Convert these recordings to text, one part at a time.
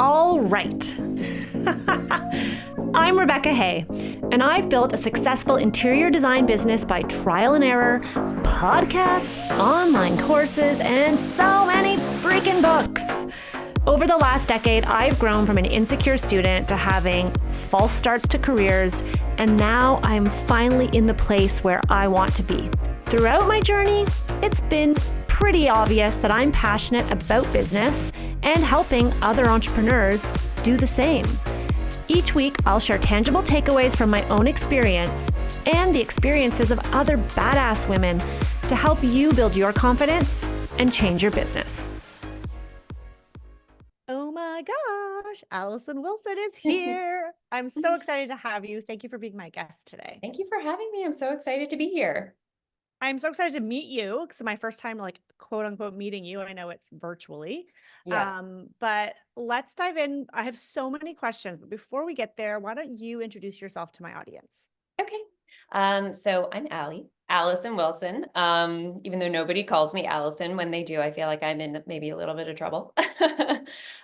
All right. I'm Rebecca Hay, and I've built a successful interior design business by trial and error, podcasts, online courses, and so many freaking books. Over the last decade, I've grown from an insecure student to having false starts to careers, and now I'm finally in the place where I want to be. Throughout my journey, it's been pretty obvious that I'm passionate about business and helping other entrepreneurs do the same. Each week, I'll share tangible takeaways from my own experience and the experiences of other badass women to help you build your confidence and change your business. Oh my gosh, Allison Willson is here. I'm so excited to have you. Thank you for being my guest today. Thank you for having me. I'm so excited to be here. I'm so excited to meet you because it's my first time, like, quote unquote, meeting you. I know it's virtually. Yeah. But let's dive in. I have so many questions, but before we get there, why don't you introduce yourself to my audience? Okay. So I'm Allison Wilson. Even though nobody calls me Allison, when they do, I feel like I'm in maybe a little bit of trouble.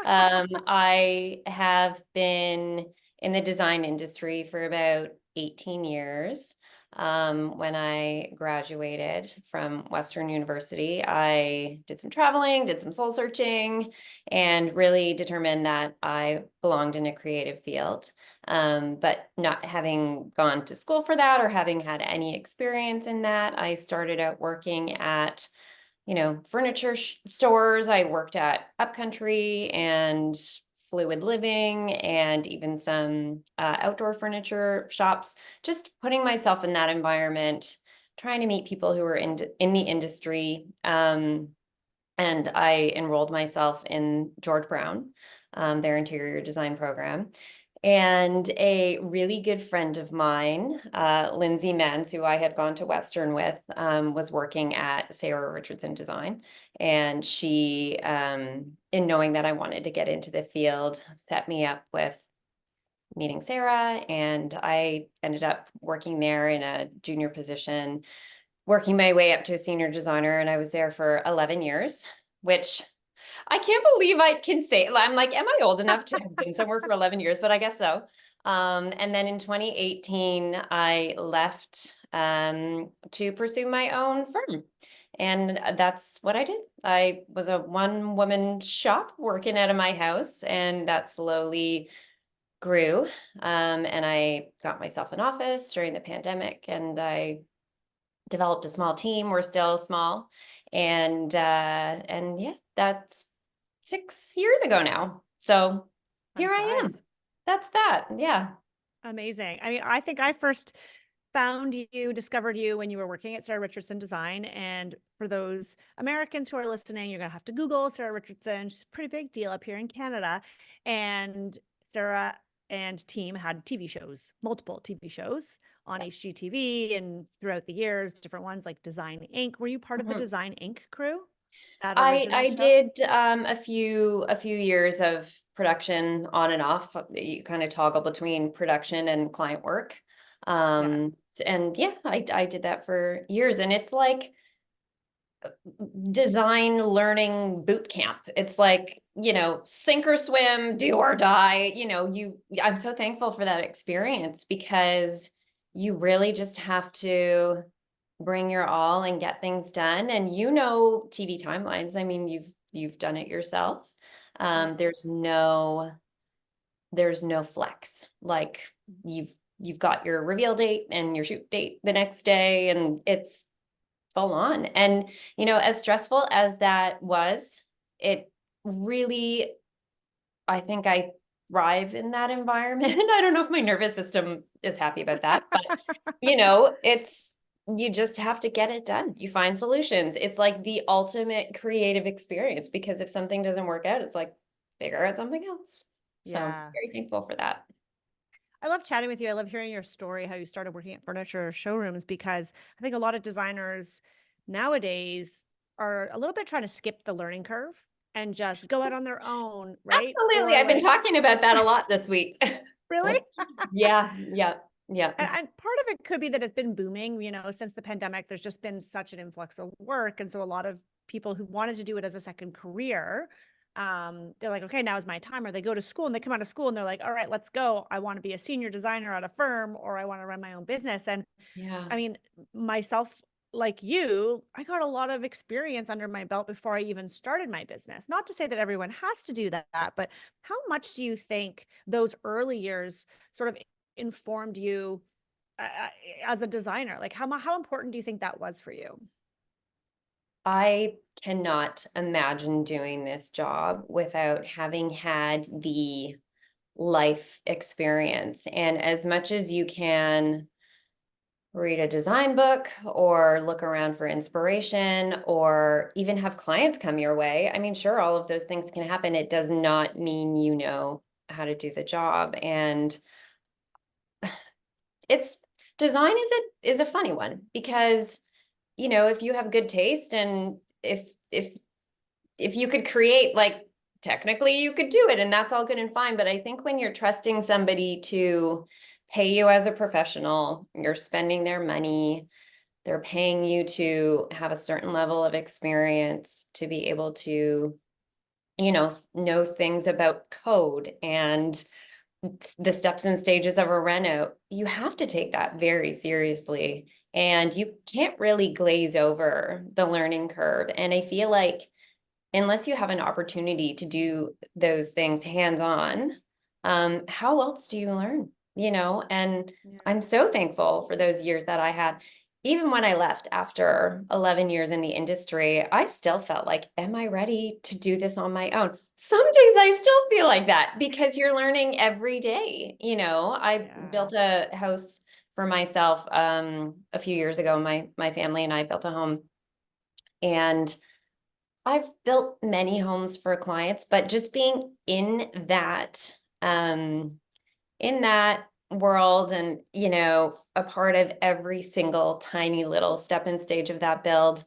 I have been in the design industry for about 18 years. When I graduated from Western University, I did some traveling, did some soul searching, and really determined that I belonged in a creative field. But not having gone to school for that or having had any experience in that, I started out working at, furniture stores. I worked at Upcountry and Fluid Living and even some outdoor furniture shops, just putting myself in that environment, trying to meet people who were in the industry. And I enrolled myself in George Brown, their interior design program. And a really good friend of mine, Lindsay Menz, who I had gone to Western with, was working at Sarah Richardson Design. And she, in knowing that I wanted to get into the field, set me up with meeting Sarah. And I ended up working there in a junior position, working my way up to a senior designer. And I was there for 11 years, which I can't believe I can say. I'm like, am I old enough to have been somewhere for 11 years? But I guess so. And then in 2018, I left to pursue my own firm. And that's what I did. I was a one-woman shop working out of my house, and that slowly grew. And I got myself an office during the pandemic, and I developed a small team. We're still small. And yeah, that's 6 years ago now. So here I am. That's that. Yeah. Amazing. I mean, I think I first discovered you when you were working at Sarah Richardson Design. And for those Americans who are listening, you're going to have to Google Sarah Richardson. She's a pretty big deal up here in Canada. And Sarah and team had TV shows, multiple TV shows on HGTV and throughout the years, different ones like Design Inc. Were you part of the Design Inc. crew? That original I show? did a few years of production on and off. You kind of toggle between production and client work. And yeah, I did that for years. And it's like design learning boot camp. It's like, sink or swim, do or die. I'm so thankful for that experience because you really just have to bring your all and get things done. And TV timelines. I mean, you've done it yourself. There's no flex. Like you've got your reveal date and your shoot date the next day, and it's full on. And as stressful as that was, it really, I think I thrive in that environment. I don't know if my nervous system is happy about that, but you just have to get it done. You find solutions. It's like the ultimate creative experience, because if something doesn't work out, it's like figure out something else. So very thankful for that. I love chatting with you. I love hearing your story, how you started working at furniture showrooms, because I think a lot of designers nowadays are a little bit trying to skip the learning curve and just go out on their own, right? Absolutely. I've been talking about that a lot this week. Really? Yeah. And part of it could be that it's been booming, since the pandemic. There's just been such an influx of work. And so a lot of people who wanted to do it as a second career they're like, okay, now is my time. Or they go to school and they come out of school and they're like, all right, let's go. I want to be a senior designer at a firm, or I want to run my own business. And Yeah. I mean, myself, like you, I got a lot of experience under my belt before I even started my business. Not to say that everyone has to do that, but how much do you think those early years sort of informed you uh, as a designer? Like how important do you think that was for you? I cannot imagine doing this job without having had the life experience. And as much as you can read a design book or look around for inspiration or even have clients come your way, I mean, sure, all of those things can happen. It does not mean you know how to do the job. And it's design is a funny one because if you have good taste and if you could create, like, technically you could do it and that's all good and fine, but I think when you're trusting somebody to pay you as a professional, you're spending their money, they're paying you to have a certain level of experience to be able to know things about code and the steps and stages of a reno, you have to take that very seriously. And you can't really glaze over the learning curve. And I feel like unless you have an opportunity to do those things hands-on, how else do you learn? And Yeah. I'm so thankful for those years that I had. Even when I left after 11 years in the industry, I still felt like, am I ready to do this on my own? Some days I still feel like that because you're learning every day. I Yeah. built a house for myself a few years ago. My family and I built a home, and I've built many homes for clients, but just being in that world and, a part of every single tiny little step and stage of that build,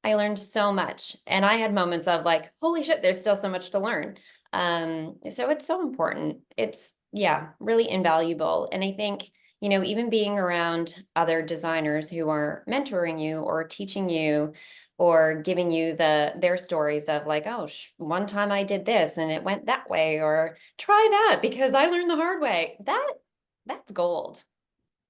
I learned so much. And I had moments of like, holy shit, there's still so much to learn. So it's so important. It's, yeah, really invaluable. And I think, even being around other designers who are mentoring you or teaching you or giving you their stories of like, oh, one time I did this and it went that way, or try that because I learned the hard way. That's gold,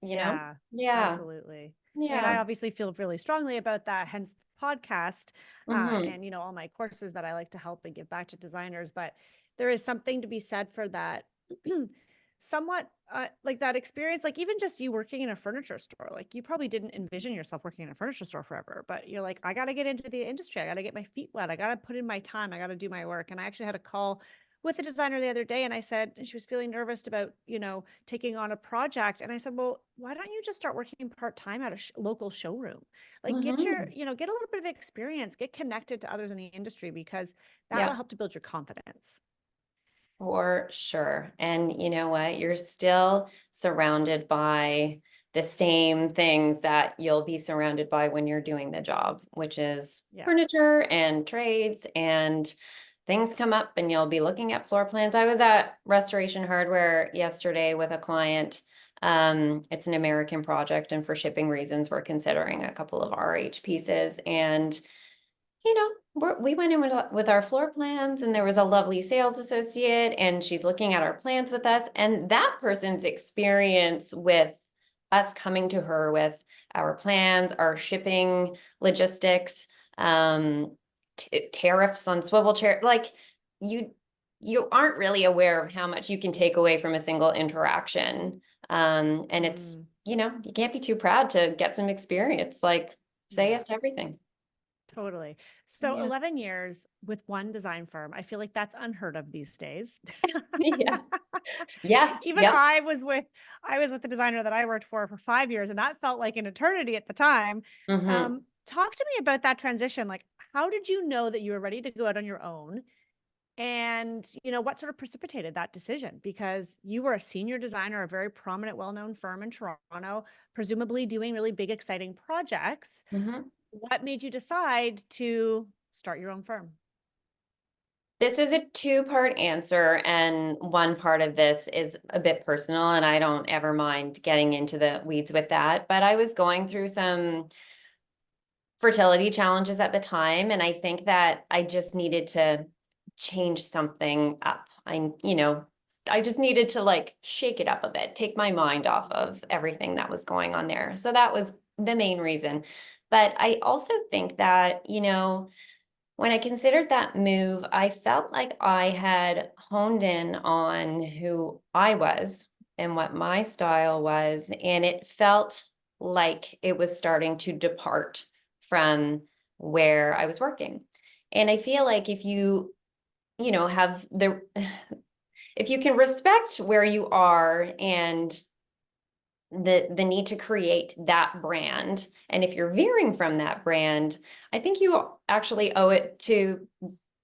you know? Yeah, Yeah. absolutely. I mean, I Yeah. obviously feel really strongly about that, hence the podcast, Hmm. and all my courses that I like to help and give back to designers. But there is something to be said for that, somewhat like that experience. Like even just you working in a furniture store, like you probably didn't envision yourself working in a furniture store forever, but you're like, I got to get into the industry. I got to get my feet wet. I got to put in my time. I got to do my work. And I actually had a call with a designer the other day, and I said, and she was feeling nervous about, taking on a project. And I said, well, why don't you just start working part-time at a local showroom? Like get your, Hmm. get a little bit of experience, get connected to others in the industry, because that will Yeah. help to build your confidence. For sure. And you know what? You're still surrounded by the same things that you'll be surrounded by when you're doing the job, which is Yeah. furniture and trades, and things come up and you'll be looking at floor plans. I was at Restoration Hardware yesterday with a client. It's an American project, and for shipping reasons, we're considering a couple of RH pieces. And we went in with our floor plans, and there was a lovely sales associate, and she's looking at our plans with us. And that person's experience with us coming to her with our plans, our shipping logistics, tariffs on swivel chair, like you, you aren't really aware of how much you can take away from a single interaction. And it's, Mm, you can't be too proud to get some experience, like say yeah. yes to everything. Totally. So Yeah. 11 years with one design firm. I feel like that's unheard of these days. Yeah. Yeah. Even Yep. I was with the designer that I worked for 5 years, and that felt like an eternity at the time. Hmm. Talk to me about that transition. Like, how did you know that you were ready to go out on your own? And, what sort of precipitated that decision? Because you were a senior designer, a very prominent, well-known firm in Toronto, presumably doing really big, exciting projects. Hmm. What made you decide to start your own firm? This is a two-part answer, and one part of this is a bit personal, and I don't ever mind getting into the weeds with that. But I was going through some fertility challenges at the time, and I think that I just needed to change something up. I just needed to like shake it up a bit, take my mind off of everything that was going on there. So that was the main reason. But I also think that, when I considered that move, I felt like I had honed in on who I was and what my style was. And it felt like it was starting to depart from where I was working. And I feel like if have if you can respect where you are and the need to create that brand, and if you're veering from that brand, I think you actually owe it to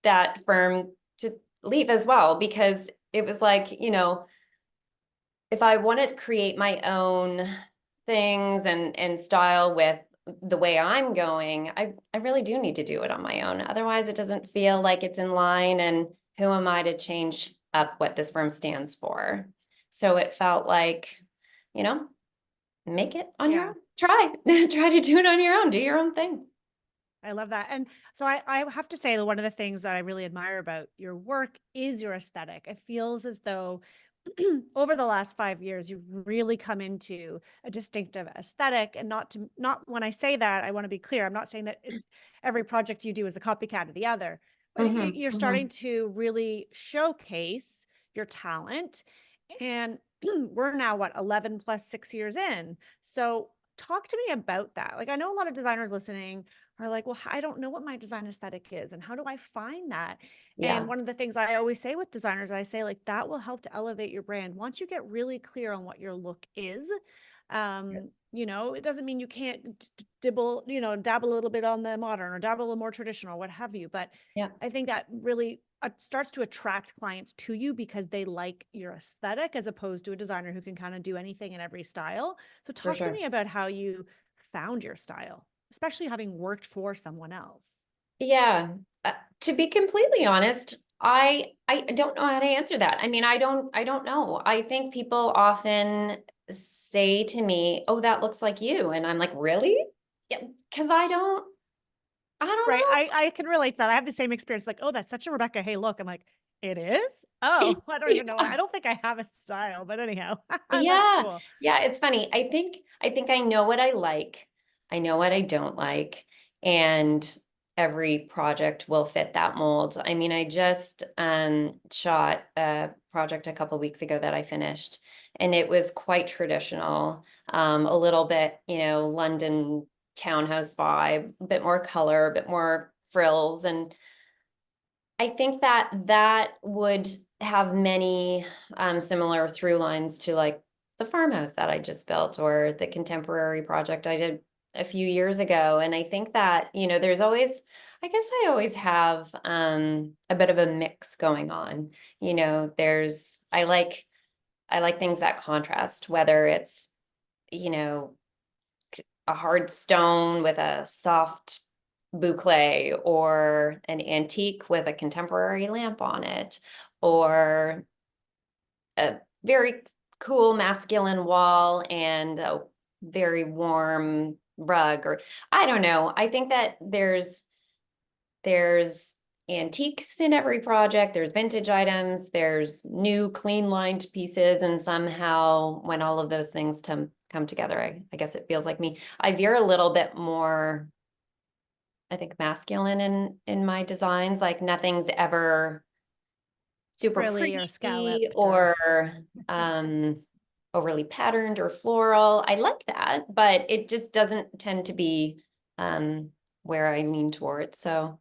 that firm to leave as well, because it was like, if I wanted to create my own things and style with the way I'm going, I really do need to do it on my own. Otherwise, it doesn't feel like it's in line. And who am I to change up what this firm stands for? So it felt like, you know, make it on your Yeah. own. Try to do it on your own. Do your own thing. I love that. And so I have to say that one of the things that I really admire about your work is your aesthetic. It feels as though over the last 5 years, you've really come into a distinctive aesthetic. And not when I say that, I want to be clear. I'm not saying that every project you do is a copycat of the other, but you're starting to really showcase your talent. And we're now 11 plus 6 years in. So talk to me about that. Like, I know a lot of designers listening are like, well, I don't know what my design aesthetic is. And how do I find that? Yeah. And one of the things I always say with designers, I say like, that will help to elevate your brand. Once you get really clear on what your look is, it doesn't mean you can't dabble a little bit on the modern or dabble a little more traditional, what have you. But Yeah. I think that really starts to attract clients to you because they like your aesthetic, as opposed to a designer who can kind of do anything in every style. So talk to me about how you found your style, especially having worked for someone else. Yeah. To be completely honest, I don't know how to answer that. I mean, I don't know. I think people often say to me, "Oh, that looks like you." And I'm like, "Really?" Yeah, because I don't Right. know. I can relate to that. I have the same experience. Like, oh, that's such a Rebecca. Hey, look. I'm like, it is? Oh, I don't even know. I Yeah. don't think I have a style, but anyhow, that's Yeah. cool. Yeah, it's funny. I think I know what I like. I know what I don't like, and every project will fit that mold. I mean, I just shot a project a couple weeks ago that I finished, and it was quite traditional. A little bit, London townhouse vibe, a bit more color, a bit more frills, and I think that that would have many similar through lines to like the farmhouse that I just built or the contemporary project I did a few years ago. And I think that, I guess I always have a bit of a mix going on. I like things that contrast, whether it's, you know, a hard stone with a soft boucle, or an antique with a contemporary lamp on it, or a very cool masculine wall and a very warm rug, or I don't know. I think that there's antiques in every project, there's vintage items, there's new clean lined pieces, and somehow when all of those things come together, I guess it feels like me. I veer a little bit more, I think, masculine in my designs. Like nothing's ever super Frilly or pretty scalloped or overly patterned or floral. I like that, but it just doesn't tend to be where I lean towards. So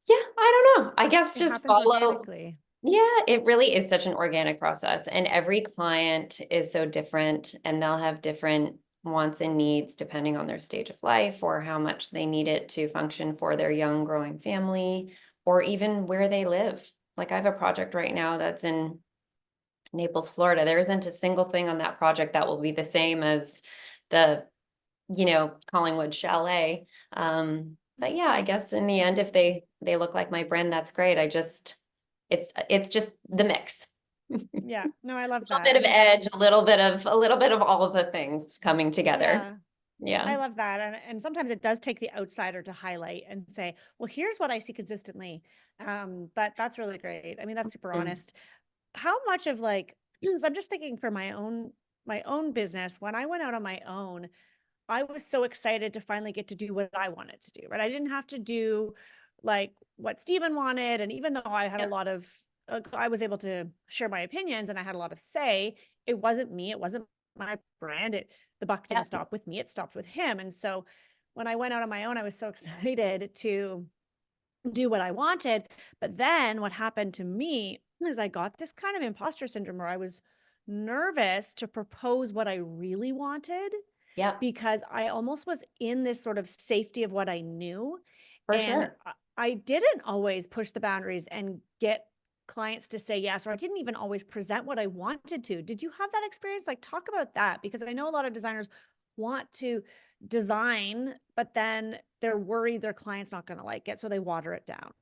yeah, I don't know. I guess it just happens follow. organically. Yeah, it really is such an organic process, and every client is so different, and they'll have different wants and needs depending on their stage of life or how much they need it to function for their young growing family, or even where they live. Like I have a project right now that's in Naples, Florida. There isn't a single thing on that project that will be the same as the, Collingwood Chalet. But yeah, I guess in the end, if they look like my brand, that's great. It's just the mix. Yeah. No, I love A that. little I bit of think edge, that's, a little bit of all of the things coming together. yeah. Yeah. I love that. And sometimes it does take the outsider to highlight and say, well, here's what I see consistently. But that's really great. I mean, that's super Mm. honest. How much of like, so I'm just thinking for my own business, when I went out on my own, I was so excited to finally get to do what I wanted to do, right? I didn't have to do like what Stephen wanted. And even though I had a Yeah. lot of, I was able to share my opinions and I had a lot of say, it wasn't me. It wasn't my brand. The buck Yeah. didn't stop with me. It stopped with him. And so when I went out on my own, I was so excited to do what I wanted. But then what happened to me is I got this kind of imposter syndrome where I was nervous to propose what I really wanted Yeah, because I almost was in this sort of safety of what I knew. for And sure. I didn't always push the boundaries and get clients to say yes, or I didn't even always present what I wanted to. Did you have that experience? Like, talk about that, because I know a lot of designers want to design, but then they're worried their client's not going to like it, so they water it down.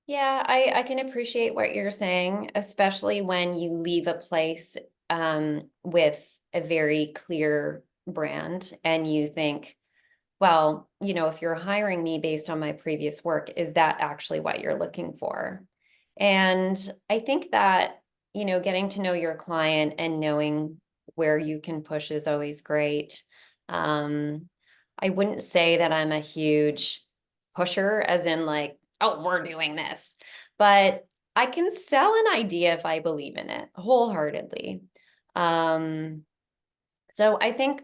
Yeah, I can appreciate what you're saying, especially when you leave a place with a very clear brand and you think, well, if you're hiring me based on my previous work, is that actually what you're looking for? And I think that, getting to know your client and knowing where you can push is always great. I wouldn't say that I'm a huge pusher, as in like, oh, we're doing this, but I can sell an idea if I believe in it wholeheartedly. Um, so I think,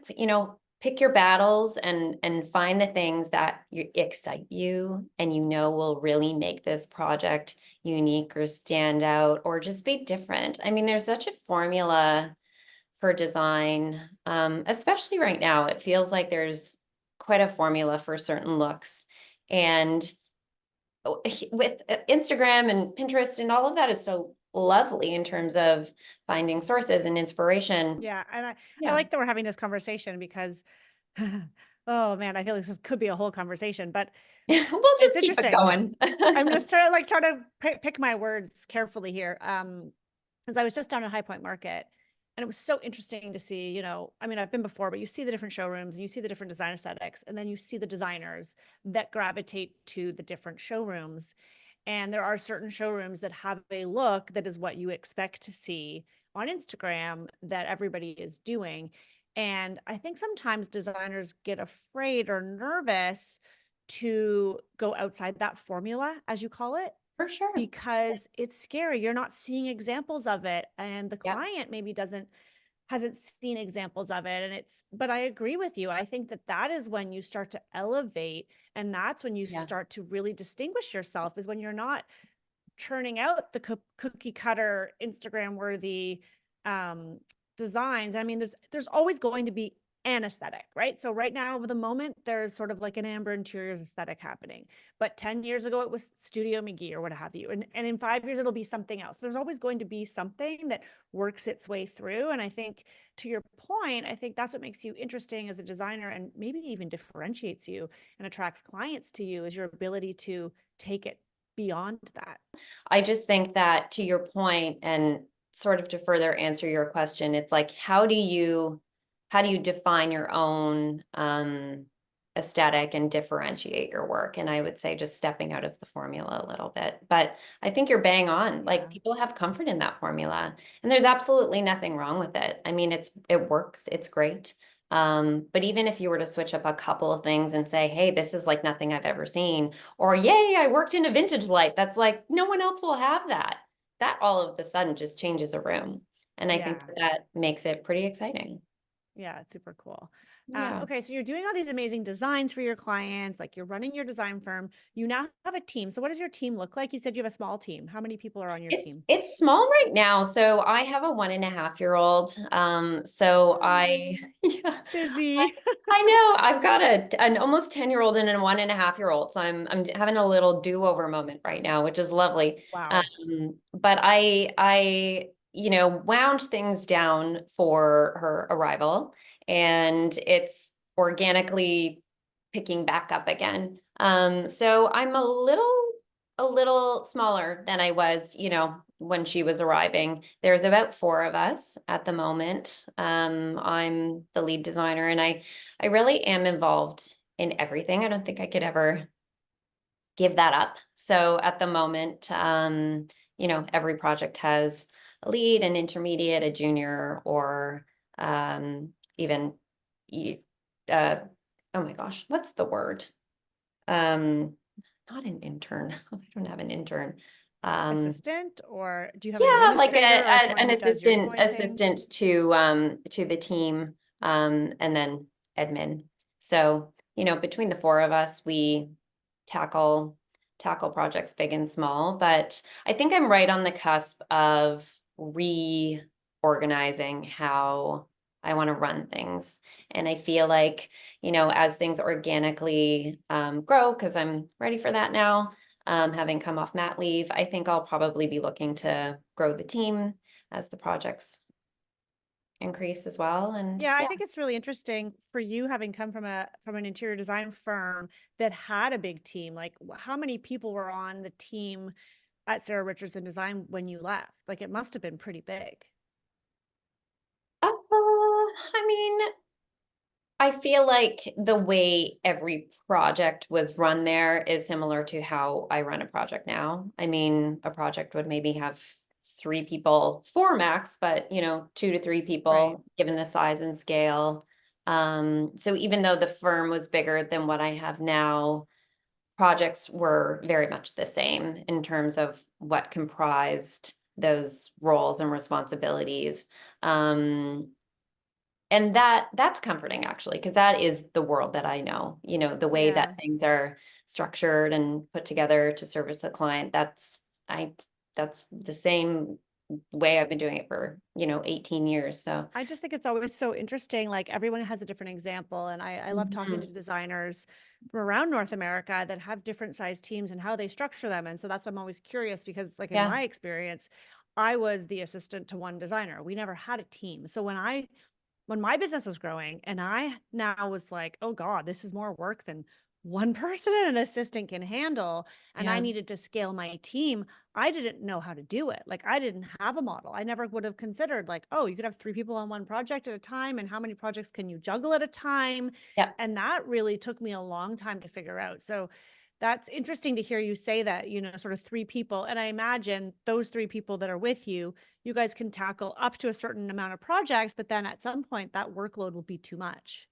pick your battles and find the things that excite you and will really make this project unique or stand out or just be different. I mean, there's such a formula for design, especially right now. It feels like there's quite a formula for certain looks. And with Instagram and Pinterest and all of that is so lovely in terms of finding sources and inspiration. Yeah, and I Yeah. like that we're having this conversation because oh man, I feel like this could be a whole conversation, but We'll it's just keep it interesting. going. I'm just trying to pick my words carefully here. Because I was just down at High Point Market, and it was so interesting to see, I mean, I've been before, but you see the different showrooms and you see the different design aesthetics, and then you see the designers that gravitate to the different showrooms. And there are certain showrooms that have a look that is what you expect to see on Instagram that everybody is doing. And I think sometimes designers get afraid or nervous to go outside that formula, as you call it, For sure. because it's scary. You're not seeing examples of it, and the Yep. client maybe hasn't seen examples of it. And but I agree with you. I think that is when you start to elevate, and that's when you Yeah. start to really distinguish yourself, is when you're not churning out the cookie cutter Instagram worthy designs. I mean, there's always going to be an aesthetic, right? So right now, over the moment, there's sort of like an amber interiors aesthetic happening. But 10 years ago, it was Studio McGee or what have you. And in 5 years, it'll be something else. There's always going to be something that works its way through. And I think, to your point, I think that's what makes you interesting as a designer, and maybe even differentiates you and attracts clients to you, is your ability to take it beyond that. I just think that, to your point, and sort of to further answer your question, it's like, how do you define your own aesthetic and differentiate your work? And I would say just stepping out of the formula a little bit. But I think you're bang on. Like, Yeah. people have comfort in that formula, and there's absolutely nothing wrong with it. I mean, it works, it's great. But even if you were to switch up a couple of things and say, hey, this is like nothing I've ever seen, or yay, I worked in a vintage light, that's like, no one else will have that. That all of a sudden just changes a room. And I think Yeah. that makes it pretty exciting. Yeah, it's super cool. Yeah. Okay, so you're doing all these amazing designs for your clients, like you're running your design firm. You now have a team. So what does your team look like? You said you have a small team. How many people are on your It's team? it's small right now. So I have a 1.5-year-old. So I Oh, yeah, busy. I know I've got an almost 10-year-old and a 1.5-year-old. So I'm having a little do-over moment right now, which is lovely. Wow. But I wound things down for her arrival, and it's organically picking back up again. So I'm a little smaller than I was, when she was arriving. There's about 4 of us at the moment. I'm the lead designer, and I really am involved in everything. I don't think I could ever give that up. So at the moment, you know, every project has a lead, an intermediate, a junior, or even, uh, oh my gosh, what's the word? Not an intern. I don't have an intern. Assistant, or do you have an Yeah, like administrator or someone an who does your assistant invoicing? to the team, and then admin. So, you know, between the four of us, we tackle projects big and small. But I think I'm right on the cusp of reorganizing how I want to run things. And I feel like, you know, as things organically grow, because I'm ready for that now, having come off mat leave, I think I'll probably be looking to grow the team as the projects increase as well. And Yeah, I yeah, think it's really interesting for you, having come from an interior design firm that had a big team. Like, how many people were on the team at Sarah Richardson Design when you left? Like, it must have been pretty big. I mean, I feel like the way every project was run there is similar to how I run a project now. I mean, a project would maybe have 3 people, 4 max, but you know, 2 to 3 Right. people, given the size and scale. So even though the firm was bigger than what I have now, projects were very much the same in terms of what comprised those roles and responsibilities. And that's comforting, actually, because that is the world that I know. You know, the way that Yeah. things are structured and put together to service the client, that's the same way I've been doing it for, you know, 18 years. So I just think it's always so interesting. Like, everyone has a different example. And I love talking to mhm. designers from around North America that have different size teams and how they structure them. And so that's why I'm always curious, because like in Yeah, my experience, I was the assistant to one designer. We never had a team. So when my business was growing and I now was like, oh God, this is more work than one person and an assistant can handle. And I yeah, needed to scale my team. I didn't know how to do it. Like, I didn't have a model. I never would have considered, like, oh, you could have 3 people on one project at a time. And how many projects can you juggle at a time? yeah, And that really took me a long time to figure out. So that's interesting to hear you say that, sort of 3 people. And I imagine those 3 people that are with you, you guys can tackle up to a certain amount of projects, but then at some point that workload will be too much.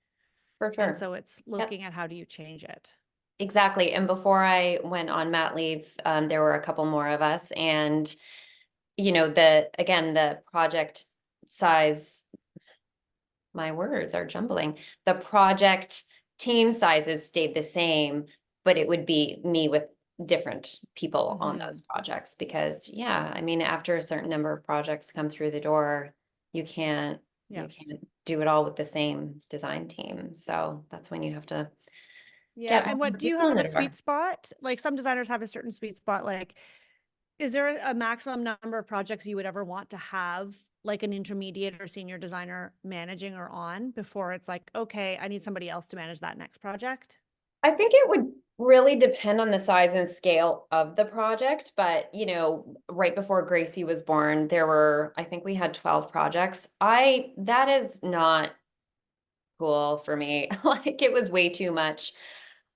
for And sure. so it's Yep, looking at how do you change it. exactly. And before I went on mat leave, there were a couple more of us, and you know, the project size, my words are jumbling. The project team sizes stayed the same, but it would be me with different people on those projects because yeah, I mean, after a certain number of projects come through the door, you can't Yeah. do it all with the same design team. So that's when you have to Yeah. get And more what do you people have in a the sweet door. spot? Like, some designers have a certain sweet spot. Like, is there a maximum number of projects you would ever want to have, like an intermediate or senior designer managing or on, before it's like, okay, I need somebody else to manage that next project? I think it would really depend on the size and scale of the project, but you know, right before Gracie was born, I think we had 12 projects. That is not cool for me. Like, it was way too much.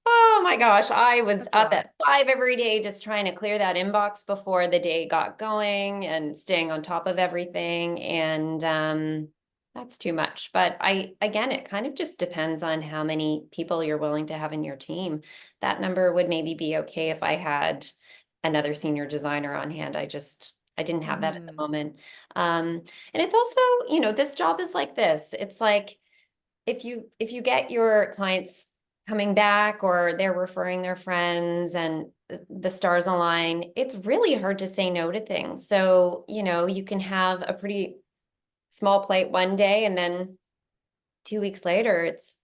Oh my gosh, I was That's a up lot. at 5 every day just trying to clear that inbox before the day got going and staying on top of everything. And that's too much. But again, it kind of just depends on how many people you're willing to have in your team. That number would maybe be okay if I had another senior designer on hand. I didn't have that at the moment. And it's also, you know, this job is like this. It's like, if you get your clients coming back or they're referring their friends and the stars align, it's really hard to say no to things. So, you know, you can have a pretty small plate one day and then 2 weeks later it's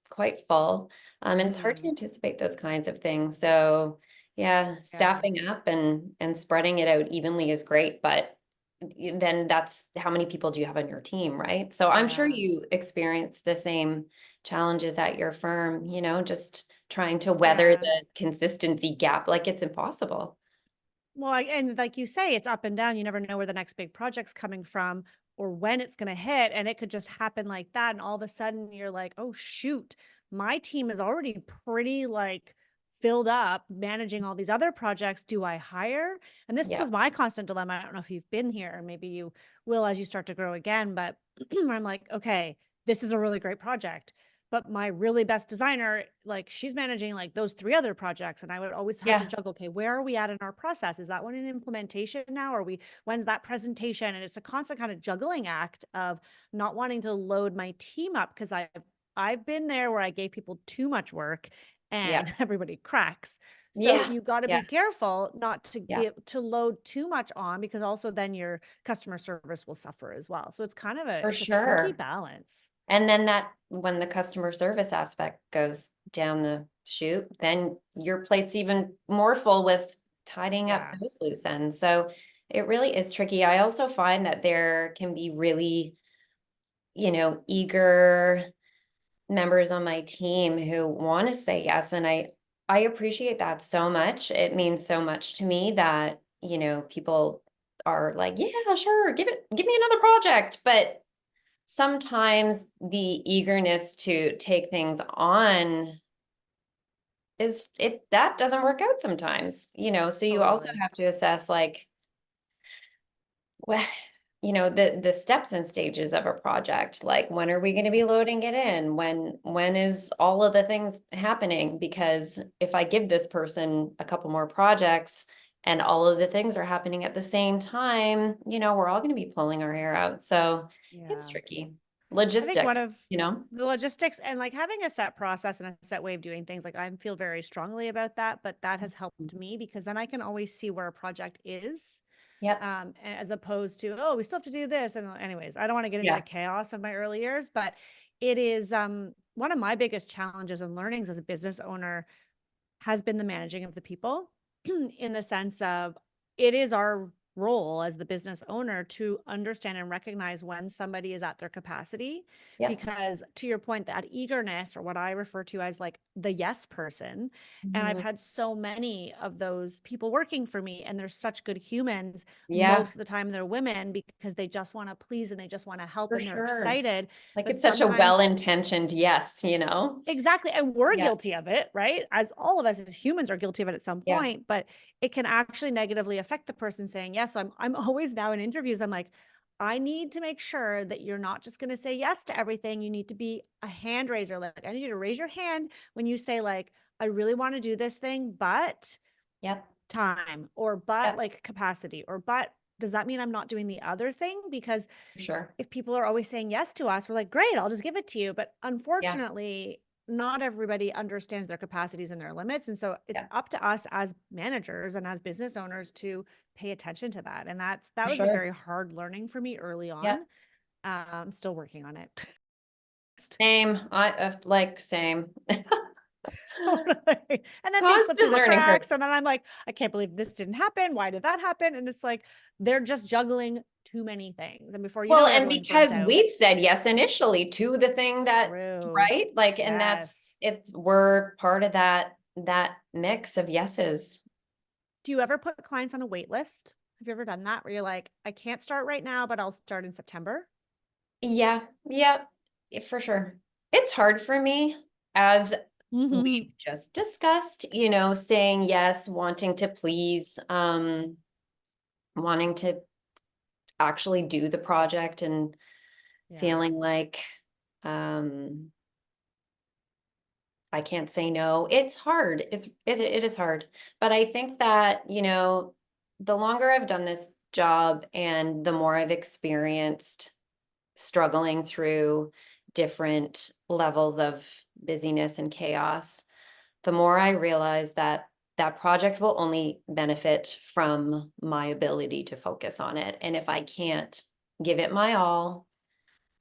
quite full. And it's hard to anticipate those kinds of things. So yeah, Yeah. staffing up and spreading it out evenly is great, but then that's how many people do you have on your team, right? So I'm sure Yeah. you experience the same challenges at your firm, you know, just trying to weather Yeah. the consistency gap. Like, it's impossible. Well, and like you say, it's up and down. You never know where the next big project's coming from or when it's going to hit. And it could just happen like that. And all of a sudden you're like, oh, shoot, my team is already pretty like filled up managing all these other projects, do I hire? And this Yeah. was my constant dilemma. I don't know if you've been here, and maybe you will as you start to grow again, but where I'm like, okay, this is a really great project, but my really best designer, like she's managing like those 3 other projects. And I would always have to Yeah. juggle, okay, where are we at in our process? Is that one in implementation now? When's that presentation? And it's a constant kind of juggling act of not wanting to load my team up, because I've been there where I gave people too much work Yeah. and everybody cracks. So Yeah. you got to Yeah. be careful not to Yeah. be to load too much on, because also then your customer service will suffer as well. So it's kind of For it's a tricky sure. balance. And then when the customer service aspect goes down the chute, then your plate's even more full with tidying up Yeah. those loose ends. So it really is tricky. I also find that there can be really, eager members on my team who want to say yes. And I appreciate that so much. It means so much to me that, people are like, yeah, sure, give me another project. But sometimes the eagerness to take things on that doesn't work out sometimes, so you also Totally. have to assess like, well, the steps and stages of a project, like when are we going to be loading it in, when is all of the things happening, because if I give this person a couple more projects and all of the things are happening at the same time, we're all going to be pulling our hair out, so it's Yeah. tricky. I think one Logistics, of the logistics and like having a set process and a set way of doing things, like I feel very strongly about that, but that has helped me because then I can always see where a project is. Yep. As opposed to, oh, we still have to do this. And anyways, I don't want to get into Yeah. the chaos of my early years, but it is one of my biggest challenges and learnings as a business owner has been the managing of the people in the sense of it is our role as the business owner to understand and recognize when somebody is at their capacity. Yep. Because to your point, that eagerness, or what I refer to as like the yes person, and I've Mhm. had so many of those people working for me, and they're such good humans. Yeah, Most of the time they're women because they just want to please and they just want to help for and they're sure. excited. Like But it's such a sometimes well-intentioned yes. exactly. And we're Yeah. guilty of it, right? As all of us as humans are guilty of it at some Yeah. point, but it can actually negatively affect the person saying yes. So I'm always now in interviews, I'm like, I need to make sure that you're not just going to say yes to everything. You need to be a hand raiser. Like I need you to raise your hand when you say like, I really want to do this thing, but Yep. time or but Yep. like capacity or but does that mean I'm not doing the other thing? Because For sure. if people are always saying yes to us, we're like, great, I'll just give it to you. But Yeah. unfortunately, not everybody understands their capacities and their limits. And so it's Yeah. up to us as managers and as business owners to pay attention to that. And that For was a sure. very hard learning for me early Yeah. on. I'm still working on it. Same. Same. Totally. And then things slip through Constant the learning curve. cracks. And then I'm like, I can't believe this didn't happen. Why did that happen? And it's like, they're just juggling too many things. And before you know Well, it, and everyone's burnt because out. we've said yes initially to the thing that, True. right? Like, and Yes. we're part of that mix of yeses. Do you ever put clients on a wait list? Have you ever done that where you're like, I can't start right now, but I'll start in September? Yeah. Yeah. For sure. It's hard for me, as Mm-hmm. we've just discussed, saying yes, wanting to please, wanting to actually do the project and Yeah. feeling like um I can't say no. It's hard. It is hard. But I think that, the longer I've done this job and the more I've experienced struggling through different levels of busyness and chaos, the more I realize that that project will only benefit from my ability to focus on it. And if I can't give it my all,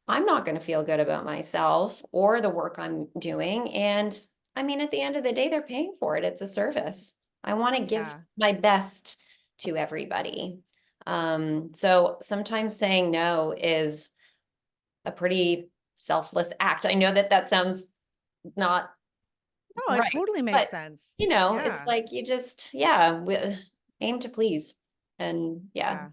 I'm not going to feel good about myself or the work I'm doing. And I mean, at the end of the day, they're paying for it. It's a service. I want to give Yeah. my best to everybody. So sometimes saying no is a pretty selfless act. I know that that sounds not No, it right, totally makes but sense. it's Yeah. like you just, yeah, aim to please. And yeah, Yeah.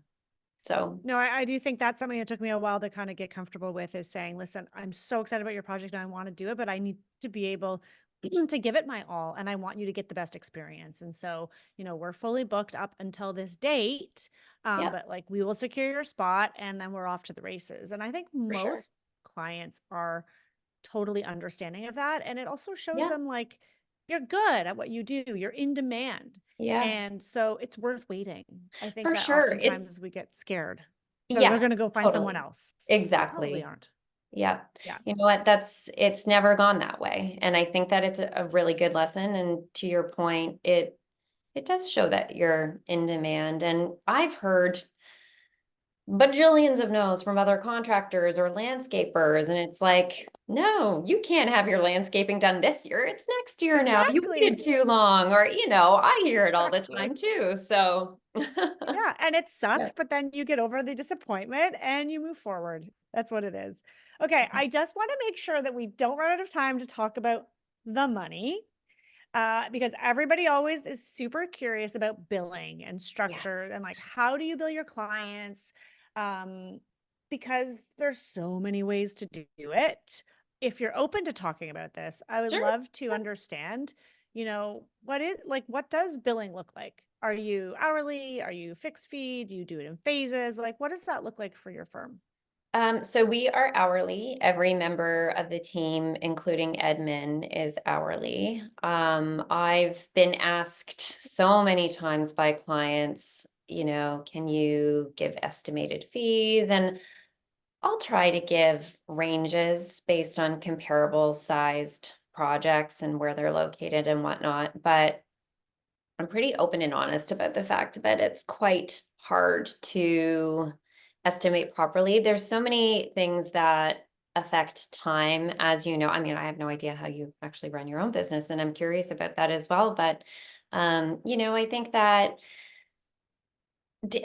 so No, I do think that's something that took me a while to kind of get comfortable with is saying, listen, I'm so excited about your project and I want to do it, but I need to be able, to give it my all, and I want you to get the best experience. And so, we're fully booked up until this date, Yep, but like we will secure your spot and then we're off to the races. And I think for sure. most clients are totally understanding of that. And it also shows Yeah, them like you're good at what you do, you're in demand. yeah, And so it's worth waiting. I think for that sure. It's oftentimes we get scared. So they're yeah, going to go find someone totally. else. They probably Exactly. aren't. Yeah. Yeah. You know what? It's never gone that way. And I think that it's a really good lesson. And to your point, it does show that you're in demand. And I've heard bajillions of no's from other contractors or landscapers. And it's like, no, you can't have your landscaping done this year. It's next year now. You Exactly. waited too long. Or, I hear it all the time Exactly. too. So Yeah, and it yeah. sucks, but then you get over the disappointment and you move forward. That's what it is. Okay, I just want to make sure that we don't run out of time to talk about the money, because everybody always is super curious about billing and Yes. structure and like how do you bill your clients? Um, because there's so many ways to do it. If you're open to talking about this, I would Sure. love to understand, what does billing look like? Are you hourly? Are you fixed fee? Do you do it in phases? Like, what does that look like for your firm? So we are hourly. Every member of the team, including admin, is hourly. I've been asked so many times by clients, can you give estimated fees? And I'll try to give ranges based on comparable sized projects and where they're located and whatnot. But I'm pretty open and honest about the fact that it's quite hard to estimate properly. There's so many things that affect time, as you know. I mean, I have no idea how you actually run your own business, and I'm curious about that as well. But I think that do,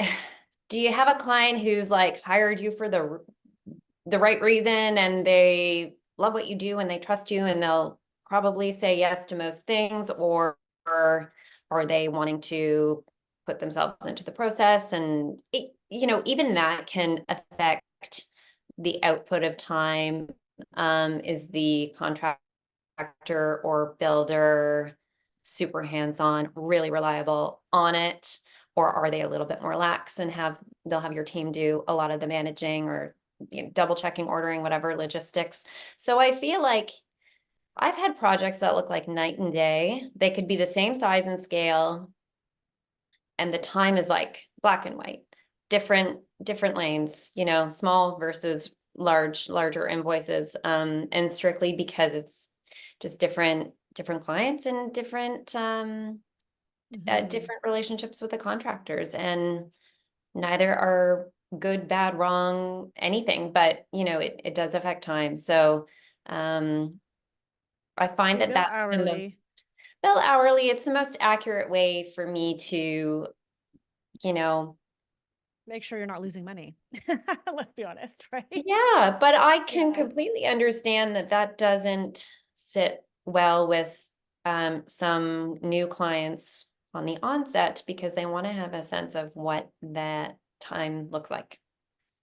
do you have a client who's like hired you for the right reason and they love what you do and they trust you and they'll probably say yes to most things, or are they wanting to put themselves into the process? And even that can affect the output of time. Is the contractor or builder super hands-on, really reliable on it? Or are they a little bit more lax and they'll have your team do a lot of the managing, or double checking, ordering, whatever logistics. So I feel like I've had projects that look like night and day. They could be the same size and scale, and the time is like black and white, different lanes, small versus larger invoices, and strictly because it's just different clients and Mhm. different relationships with the contractors, and neither are good, bad, wrong, anything, but it does affect time. So I So find you that bill that's the most hourly. bill hourly. It's the most accurate way for me to, you know, Make sure you're not losing money. Let's be honest, right? yeah, but I can Yeah. completely understand that that doesn't sit well with some new clients on the onset, because they want to have a sense of what that time looks like.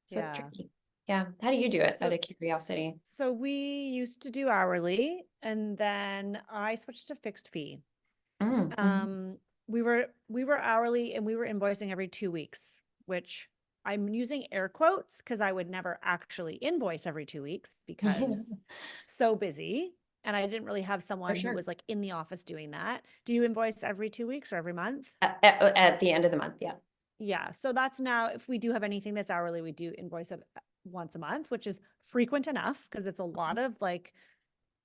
So it's Yeah. tricky. Yeah. How do you do it, out So of curiosity? so we used to do hourly and then I switched to fixed fee. Mm, mhm. Um, we were hourly and we were invoicing every 2 weeks, which I'm using air quotes because I would never actually invoice every 2 weeks because so busy. And I didn't really have For someone who sure. was like in the office doing that. Do you invoice every 2 weeks or every month? At the end of the month, yeah. Yeah. So that's now, if we do have anything that's hourly, we do invoice it once a month, which is frequent enough because it's a lot of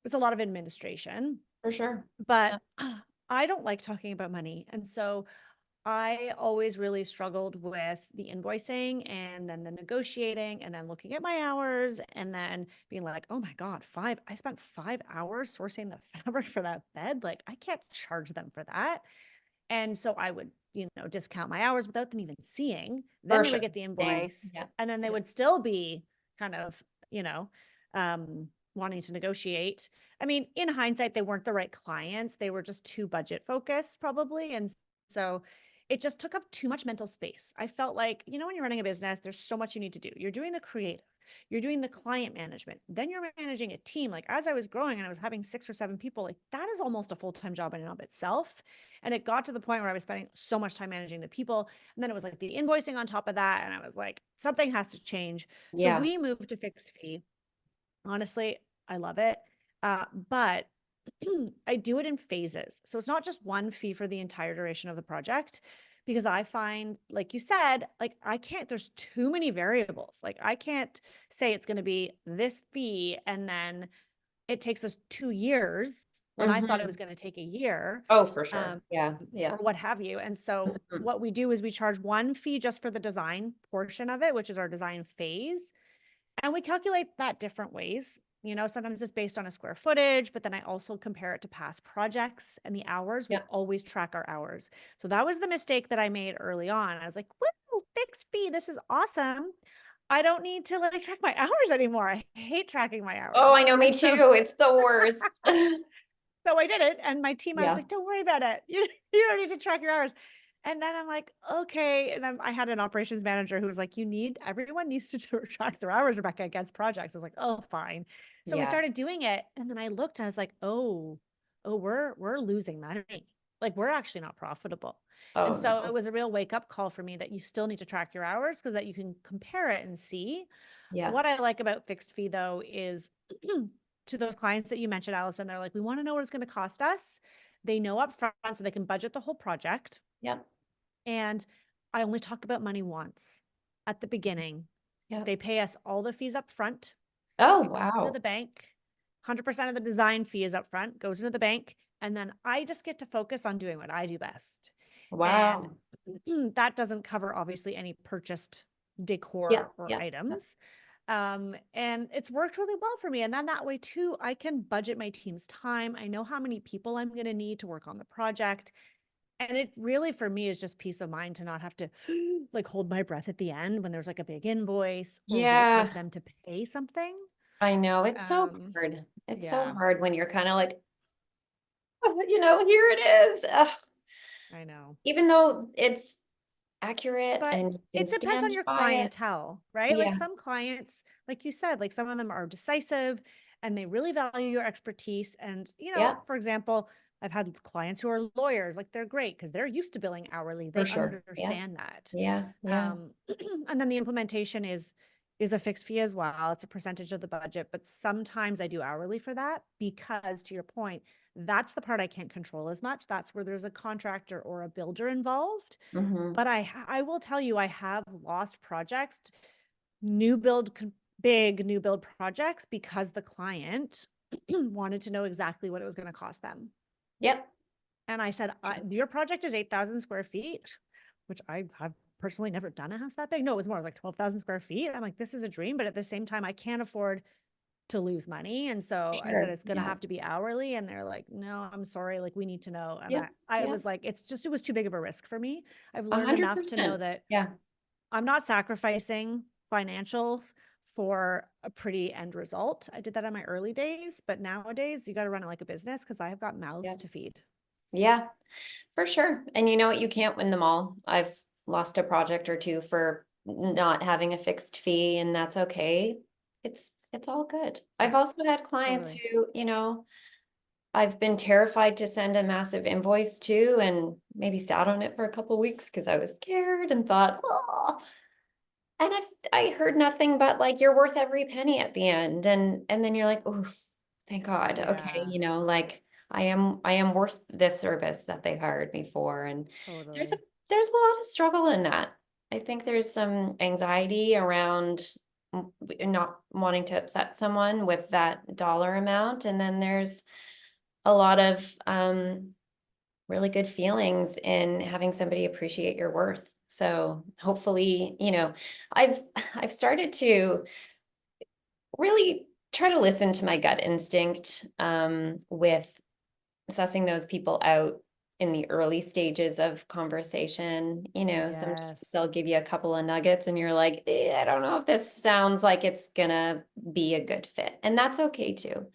administration. For sure. But Yeah. I don't like talking about money. And so I always really struggled with the invoicing and then the negotiating and then looking at my hours and then being like, oh my God, I spent 5 hours sourcing the fabric for that bed. Like, I can't charge them for that. And so I would, discount my hours without them even seeing. Then For they would sure. get the Same. invoice Yeah. and then they Yeah. would still be kind of, wanting to negotiate. I mean, in hindsight, they weren't the right clients. They were just too budget focused, probably. And so it just took up too much mental space. I felt like, when you're running a business, there's so much you need to do. You're doing the creative, you're doing the client management, then you're managing a team. Like as I was growing and I was having 6 or 7 people, like that is almost a full-time job in and of itself. And it got to the point where I was spending so much time managing the people. And then it was like the invoicing on top of that. And I was like, something has to change. So Yeah. we moved to fixed fee. Honestly, I love it. But I do it in phases. So it's not just one fee for the entire duration of the project, because I find, like you said, like I can't, there's too many variables. Like I can't say it's going to be this fee and then it takes us 2 years when I thought it was going to take a year. Oh, for sure. Yeah. Or what have you. And so Mhm. what we do is we charge one fee just for the design portion of it, which is our design phase. And we calculate that different ways. You know, sometimes it's based on a square footage, but then I also compare it to past projects and the hours. We Yeah. always track our hours. So that was the mistake that I made early on. I was like, woo, fixed fee. This is awesome. I don't need to like track my hours anymore. I hate tracking my hours. Oh, I know, me And so, too. It's the worst. so I did it. And my team, I was Yeah. like, don't worry about it. You don't need to track your hours. And then I'm like, okay. And then I had an operations manager who was like, everyone needs to track their hours, Rebecca, against projects. I was like, oh, fine. So we Yeah. started doing it. And then I looked and I was like, we're losing money. Like we're actually not profitable. Oh, And so no. it was a real wake up call for me that you still need to track your hours because that you can compare it and see. Yeah. What I like about fixed fee though is to those clients that you mentioned, Allison, they're like, we want to know what it's going to cost us. They know up front so they can budget the whole project. Yeah. And I only talk about money once at the beginning. Yeah. They pay us all the fees up front. Oh, We put it into wow. the bank. 100% of the design fee is up front, goes into the bank. And then I just get to focus on doing what I do best. And Wow. that doesn't cover obviously any purchased Yeah. decor or Yeah. items. And it's worked really well for me. And then that way too, I can budget my team's time. I know how many people I'm going to need to work on the project. And it really, for me, is just peace of mind to not have to like hold my breath at the end when there's like a big invoice or wait for Yeah. them to pay something. I know. It's so Um, hard. It's so yeah, hard when you're kind of like, "Oh, here it is." Ugh. I know. Even though it's accurate But and you can it depends on stand your by it. clientele, right? Like Yeah. some clients, like you said, like some of them are decisive and they really value your expertise. And, Yeah. for example, I've had clients who are lawyers, like they're great because they're used to billing hourly. For They sure. Yeah. understand that. Yeah. Yeah. Um, and then the implementation is a fixed fee as well. It's a percentage of the budget, but sometimes I do hourly for that because to your point, that's the part I can't control as much. That's where there's a contractor or a builder involved. Hmm. But I will tell you, I have lost projects, new build, big new build projects because the client wanted to know exactly what it was going to cost them. Yep. And I said, your project is 8,000 square feet, which I have personally never done a house that big. No, it was more like 12,000 square feet. I'm like, this is a dream, but at the same time, I can't afford to lose money. And so I said, Sure. it's going to Yeah. have to be hourly. And they're like, no, I'm sorry. Like, we need to know. And Yep. I Yeah. was like, it was too big of a risk for me. I've A learned hundred enough to know percent. that Yeah. I'm not sacrificing financial for a pretty end result. I did that in my early days, but nowadays you got to run it like a business because I have got mouths Yeah. to feed. Yeah, for sure. And you know what? You can't win them all. I've lost a project or two for not having a fixed fee, and that's okay. It's all good. I've also had clients Totally. who, I've been terrified to send a massive invoice to and maybe sat on it for a couple weeks because I was scared and thought, oh, and I heard nothing but like you're worth every penny at the end. And then you're like, oh, thank God. Okay, Yeah, like I am worth this service that they hired me for. And there's a totally. there's a lot of struggle in that. I think there's some anxiety around not wanting to upset someone with that dollar amount. And then there's a lot of really good feelings in having somebody appreciate your worth. So hopefully, I've I've started to really try to listen to my gut instinct with assessing those people out in the early stages of conversation. Sometimes they'll Yes, give you a couple of nuggets and you're like, I don't know if this sounds like it's gonna be a good fit. And that's okay too.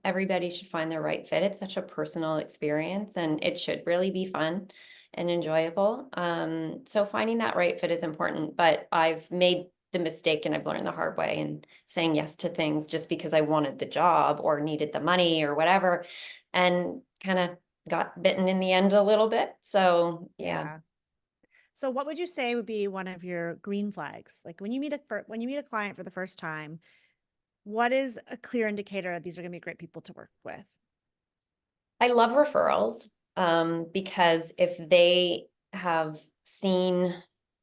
Everybody should find their right fit. It's such a personal experience and it should really be fun and enjoyable. So finding that right fit is important, but I've made the mistake, and I've learned the hard way, and saying yes to things just because I wanted the job or needed the money or whatever, and kind of got bitten in the end a little bit. So yeah. So what would you say would be one of your green flags? Like when you meet a client for the first time, what is a clear indicator that these are going to be great people to work with? I love referrals, because if they have seen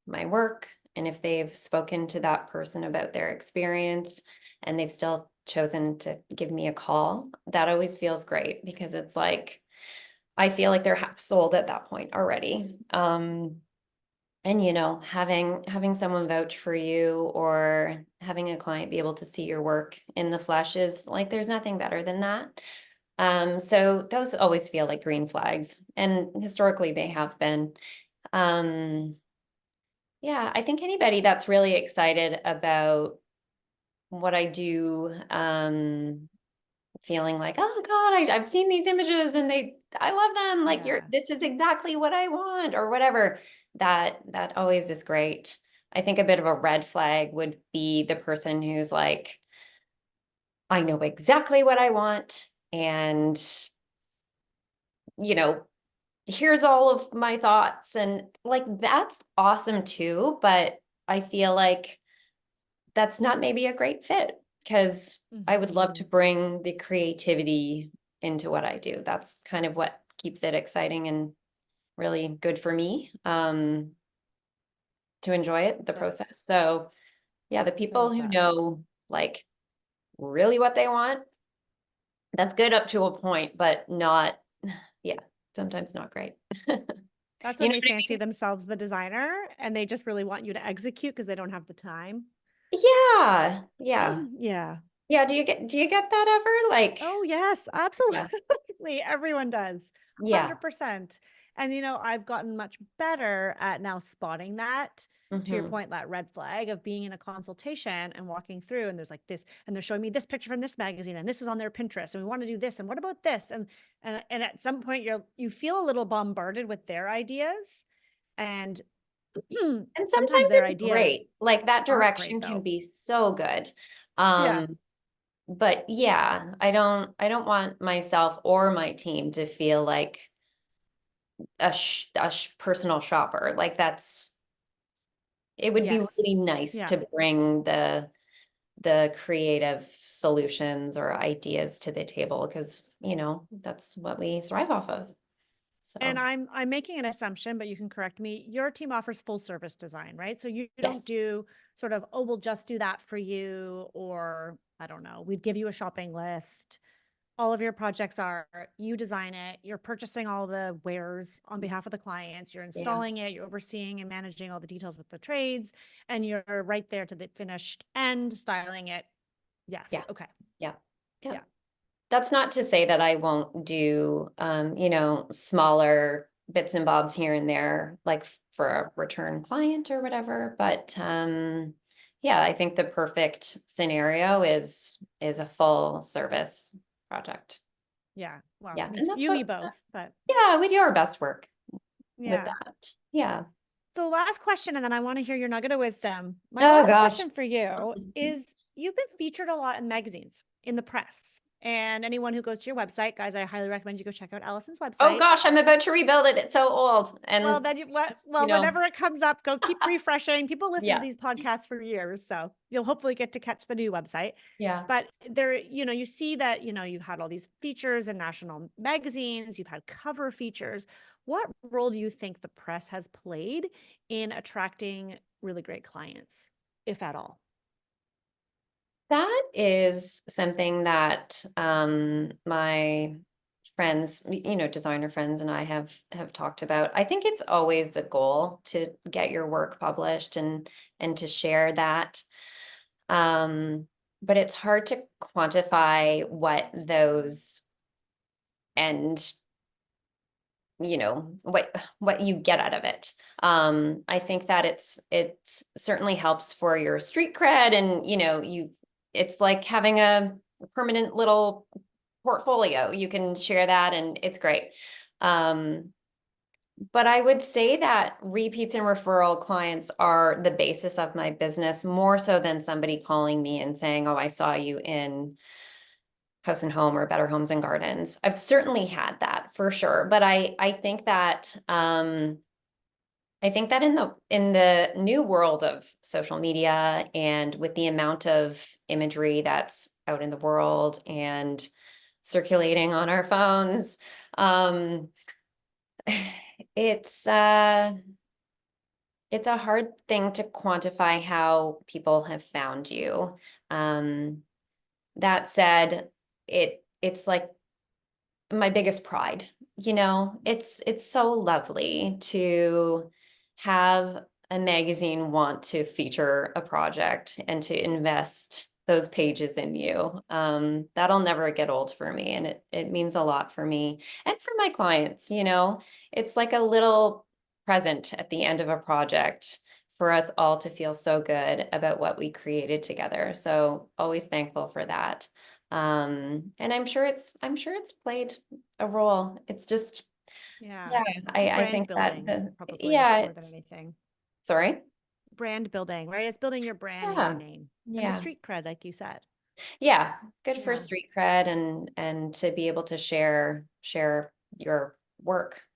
my work and if they've spoken to that person about their experience and they've still chosen to give me a call, that always feels great, because it's like, I feel like they're half sold at that point already. And having someone vouch for you or having a client be able to see your work in the flesh is like, there's nothing better than that. So those always feel like green flags, and historically they have been. Yeah, I think anybody that's really excited about what I do, feeling like, oh God, I've seen these images and I love them. Like this is exactly what I want, or whatever. That always is great. I think a bit of a red flag would be the person who's like, I know exactly what I want, and here's all of my thoughts, and like, that's awesome too, but I feel like that's not maybe a great fit, because I would love to bring the creativity into what I do. That's kind of what keeps it exciting and really good for me, to enjoy it, the process. So yeah, the people who know like really what they want, that's good up to a point, but not, yeah, sometimes not great. That's when they fancy themselves the designer and they just really want you to execute because they don't have the time. Yeah. Yeah. Yeah. Yeah. Do you get that ever? Like, oh yes, absolutely. Yeah. Everyone does. Yeah. 100%. And I've gotten much better at now spotting that. To your point, that red flag of being in a consultation and walking through, and there's like this, and they're showing me this picture from this magazine, and this is on their Pinterest, and we want to do this, and what about this? And at some point you feel a little bombarded with their ideas, and and sometimes sometimes their it's ideas great. Like that aren't direction great, can though. be so good. Yeah. But yeah, I don't want myself or my team to feel like a personal shopper. Like it would be really Yes. nice Yeah. to bring the creative solutions or ideas to the table, because that's what we thrive off of. And So I'm making an assumption, but you can correct me. Your team offers full service design, right? So you don't yes. do sort of, oh, we'll just do that for you, or I don't know, we'd give you a shopping list. All of your projects are you design it, you're purchasing all the wares on behalf of the clients, you're installing it, you're overseeing and managing all the details with the trades, and you're right there to the finished end, styling it. Yes. Yeah. Okay. Yeah. Yeah. Yeah. That's not to say that I won't do, smaller bits and bobs here and there, like for a return client or whatever. But yeah, I think the perfect scenario is a full service project. Yeah. Well, Yeah, me and too. that's You, me what. both, but Yeah, we do our best work with yeah. that. Yeah. So last question, and then I want to hear your nugget of wisdom. My Oh last gosh. question for you is, you've been featured a lot in magazines, in the press, and anyone who goes to your website, guys, I highly recommend you go check out Allison's website. Oh gosh, I'm about to rebuild it. It's so old. And well, then whenever it comes up, go keep refreshing. People listen yeah. to these podcasts for years, so you'll hopefully get to catch the new website. Yeah. But there, you see that, you've had all these features in national magazines, you've had cover features. What role do you think the press has played in attracting really great clients, if at all? That is something that my friends, designer friends and I have talked about. I think it's always the goal to get your work published and to share that. But it's hard to quantify what those and what you get out of it. I think that it's certainly helps for your street cred, and it's like having a permanent little portfolio. You can share that and it's great. But I would say that repeats and referral clients are the basis of my business more so than somebody calling me and saying, oh, I saw you in House and Home or Better Homes and Gardens. I've certainly had that for sure. But I think that in the new world of social media and with the amount of imagery that's out in the world and circulating on our phones, it's it's a hard thing to quantify how people have found you. Um, that said, it's like my biggest pride, it's so lovely to have a magazine want to feature a project and to invest those pages in you. That'll never get old for me, and it means a lot for me and for my clients. It's like a little present at the end of a project for us all to feel so good about what we created together. So always thankful for that. And I'm sure it's played a role. It's just, Yeah. yeah, I Brand think that building, probably yeah, more than anything. sorry. Brand building, right? It's building your brand and your Yeah. name and the Yeah. street cred, like you said. Yeah. Good for Yeah. street cred and to be able to share your work.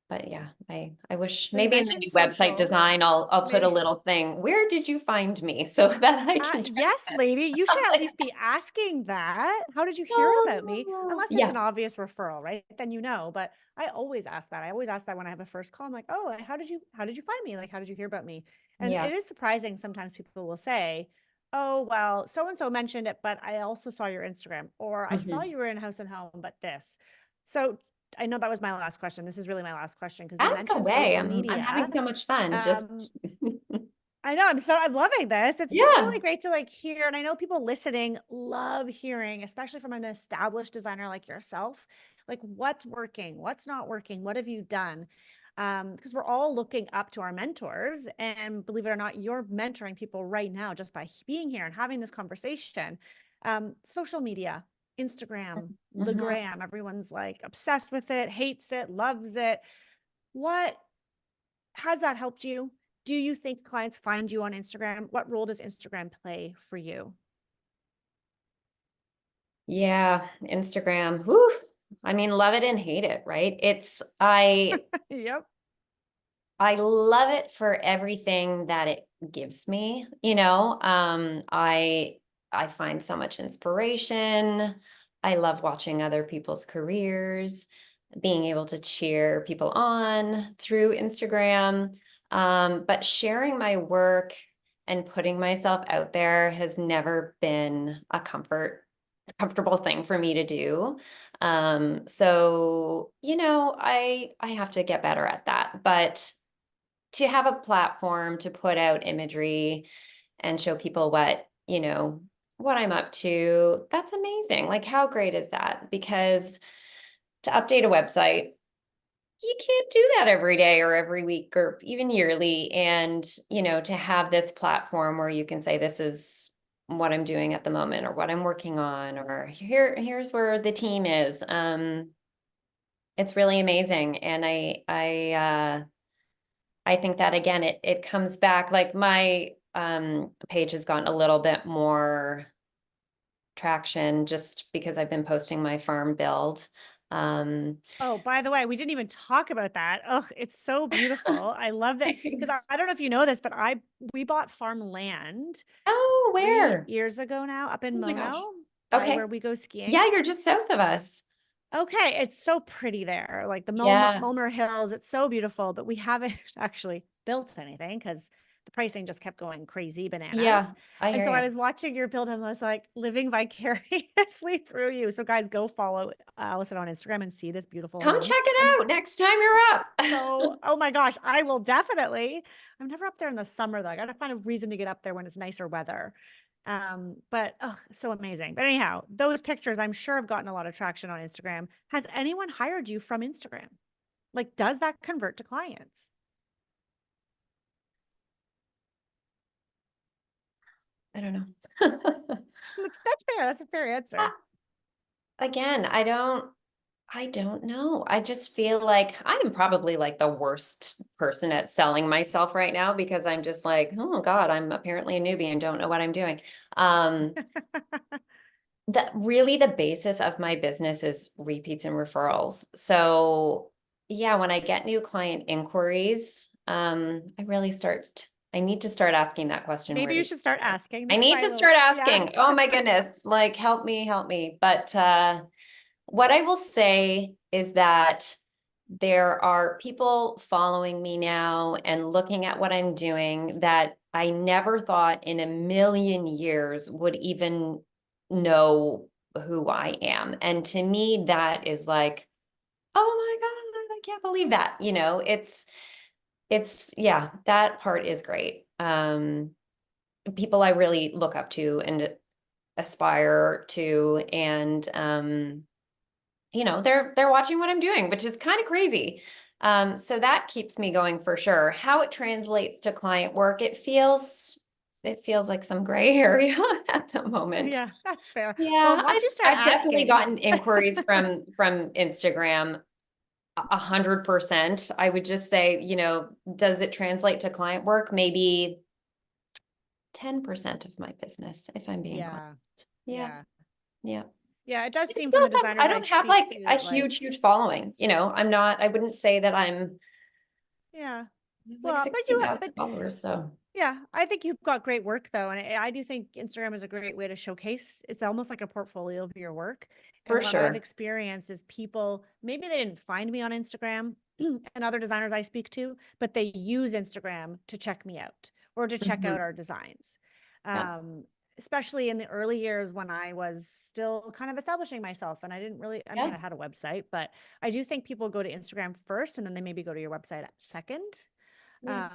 But yeah, I wish So you maybe in the mentioned new website social. design I'll put a Maybe. little thing. Where did you find me? So that I can Yes, lady, you should at least be asking that. How did you hear about me? Unless it's Yeah. an obvious referral, right? Then you know. But I always ask that. I always ask that when I have a first call. I'm like, oh, like, how did you find me? Like, how did you hear about me? And Yeah. it is surprising sometimes people will say, oh, well, so and so mentioned it, but I also saw your Instagram, or I saw Mhm. you were in House and Home, but this. So I know that was my last question. This is really my last question because you Ask mentioned away. social I'm having media. so much fun. Just Um, I know. I'm loving this. It's just yeah. really great to like hear. And I know people listening love hearing, especially from an established designer like yourself, like what's working, what's not working, what have you done? Because we're all looking up to our mentors. And believe it or not, you're mentoring people right now just by being here and having this conversation. Social media, Instagram, the Mhm. gram, everyone's like obsessed with it, hates it, loves it. What has that helped you? Do you think clients find you on Instagram? What role does Instagram play for you? Yeah, Instagram. Whew. I mean, love it and hate it, right? Yep. I love it for everything that it gives me, I find so much inspiration. I love watching other people's careers, being able to cheer people on through Instagram. But sharing my work and putting myself out there has never been a comfortable thing for me to do. So, I have to get better at that. But to have a platform to put out imagery and show people what I'm up to, that's amazing. Like, how great is that? Because to update a website, you can't do that every day or every week or even yearly. And, to have this platform where you can say, this is what I'm doing at the moment or what I'm working on, or here's where the team is. It's really amazing. And I think that again, it comes back like my page has gotten a little bit more traction just because I've been posting my farm build. Um, Oh, by the way, we didn't even talk about that. Oh, it's so beautiful. I love that because I, thanks. I don't know if you know this, but we bought farmland Oh, 3 where? years ago now up in Oh my gosh. Mono by Okay. where we go skiing. Yeah, you're just south of us. Okay, it's so pretty there. Like the Yeah. Mulmer Hills, it's so beautiful, but we haven't actually built anything because the pricing just kept going crazy Yeah, bananas. I And hear so I you. was watching your build and I was like living vicariously through you. So guys, go follow Allison on Instagram and see this beautiful Come home. check I'm it out next time you're up. so, oh my gosh, I will definitely. I'm never up there in the summer though. I gotta find a reason to get up there when it's nicer weather. But oh, so amazing. But anyhow, those pictures I'm sure have gotten a lot of traction on Instagram. Has anyone hired you from Instagram? Like, does that convert to clients? I don't know. That's fair. That's a fair answer. Again, I don't. I don't know. I just feel like I'm probably like the worst person at selling myself right now because I'm just like, oh God, I'm apparently a newbie and don't know what I'm doing. Um, really the basis of my business is repeats and referrals. So yeah, when I get new client inquiries, I need to start asking that question. Maybe you should start asking. I This is need my to little, start yeah. asking. Oh my goodness, like help me, help me. But what I will say is that there are people following me now and looking at what I'm doing that I never thought in a million years would even know who I am. And to me, that is like, oh my God, I can't believe that. Yeah, that part is great. People I really look up to and aspire to, and they're watching what I'm doing, which is kind of crazy. So that keeps me going for sure. How it translates to client work, it feels like some gray area at the moment. Yeah, that's fair. Yeah, Well, once you start I've definitely asking, gotten inquiries from Instagram 100%. I would just say, does it translate to client work? Maybe 10% of my business, if I'm being honest. yeah, Yeah, yeah, yeah. yeah, it does I seem from the don't have, designers I I don't have speak like to a that like, huge following. I wouldn't say that I'm yeah. like Well, but you, 16,000 but followers. So yeah, I think you've got great work though. And I do think Instagram is a great way to showcase. It's almost like a portfolio of your work. for And what I've sure. experienced is people, maybe they didn't find me on Instagram and other designers I speak to, but they use Instagram to check me out or to check out Mhm. our designs. Yeah. Um, Especially in the early years when I was still kind of establishing myself and I didn't really, I mean, Yeah. I had a website, but I do think people go to Instagram first and then they maybe go to your website second. Yeah.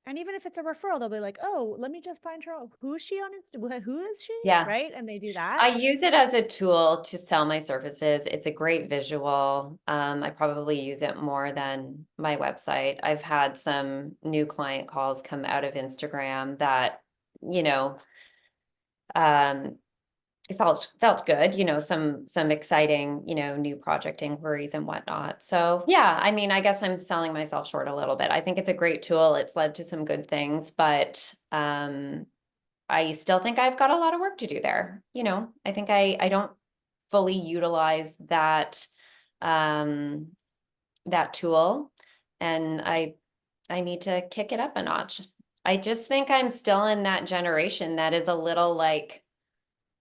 And even if it's a referral, they'll be like, "Oh, let me just find her. Who is she on Insta? Who is she?" Yeah. Right? And they do that. I use it as a tool to sell my services. It's a great visual. I probably use it more than my website. I've had some new client calls come out of Instagram that, you know, um, it felt good, some exciting, new project inquiries and whatnot. So yeah, I mean, I guess I'm selling myself short a little bit. I think it's a great tool. It's led to some good things, but I still think I've got a lot of work to do there. I think I don't fully utilize um that tool, and I need to kick it up a notch. I just think I'm still in that generation that is a little like,